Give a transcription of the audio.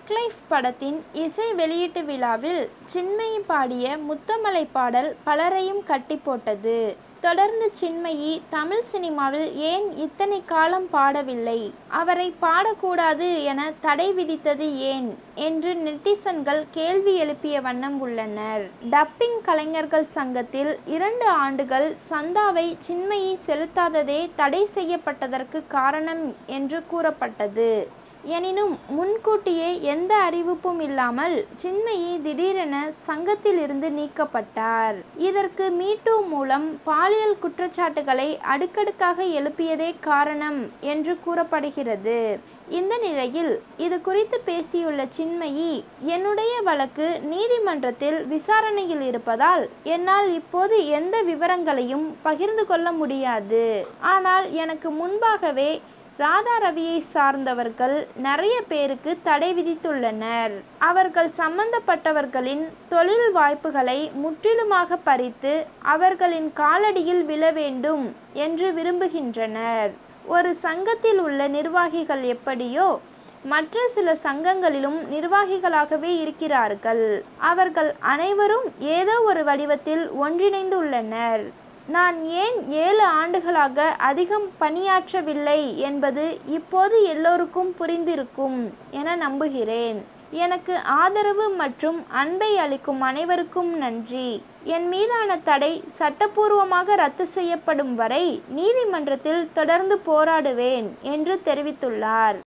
தக் லைஃப் படத்தின் இசை வெளியீட்டு விழாவில் சின்மயி பாடிய முத்தமலை பாடல் பலரையும் கட்டி போட்டது. தொடர்ந்து சின்மயி தமிழ் சினிமாவில் ஏன் இத்தனை காலம் பாடவில்லை, அவரை பாடக்கூடாது என தடை விதித்தது ஏன் என்று நெட்டிசன்கள் கேள்வி எழுப்பிய வண்ணம் உள்ளனர். டப்பிங் கலைஞர்கள் சங்கத்தில் 2 ஆண்டுகள் சந்தாவை சின்மயி செலுத்தாததே தடை செய்யப்பட்டதற்கு காரணம் என்று கூறப்பட்டது. எனினும் முன்கூட்டியே எந்த அறிவிப்பும் இல்லாமல் சின்மயி திடீரென சங்கத்தில் இருந்து நீக்கப்பட்டார். இதற்கு மீ-டூ மூலம் பாலியல் குற்றச்சாட்டுகளை அடுக்கடுக்காக எழுப்பியதே காரணம் என்று கூறப்படுகிறது. இந்த நிலையில் இது குறித்து பேசியுள்ள சின்மயி, என்னுடைய வழக்கு நீதிமன்றத்தில் விசாரணையில் இருப்பதால் என்னால் இப்போது எந்த விவரங்களையும் பகிர்ந்து கொள்ள முடியாது. ஆனால் எனக்கு முன்பாகவே ராதா ரவியை சார்ந்தவர்கள் நிறைய பேருக்கு தடை விதித்துள்ளனர். அவர்கள் சம்பந்தப்பட்டவர்களின் தொழில் வாய்ப்புகளை முற்றிலுமாக பறித்து அவர்களின் காலடியில் விழ வேண்டும் என்று விரும்புகின்றனர். ஒரு சங்கத்தில் உள்ள நிர்வாகிகள் எப்படியோ மற்ற சில சங்கங்களிலும் நிர்வாகிகளாகவே இருக்கிறார்கள். அவர்கள் அனைவரும் ஏதோ ஒரு வடிவத்தில் ஒன்றிணைந்து உள்ளனர். நான் ஏன் 7 ஆண்டுகளாக அதிகம் பணியாற்றவில்லை என்பது இப்போது எல்லோருக்கும் புரிந்திருக்கும் என நம்புகிறேன். எனக்கு ஆதரவு மற்றும் அன்பை அளிக்கும் அனைவருக்கும் நன்றி. என் மீதான தடை சட்டப்பூர்வமாக ரத்து செய்யப்படும் வரை நீதிமன்றத்தில் தொடர்ந்து போராடுவேன் என்று தெரிவித்துள்ளார்.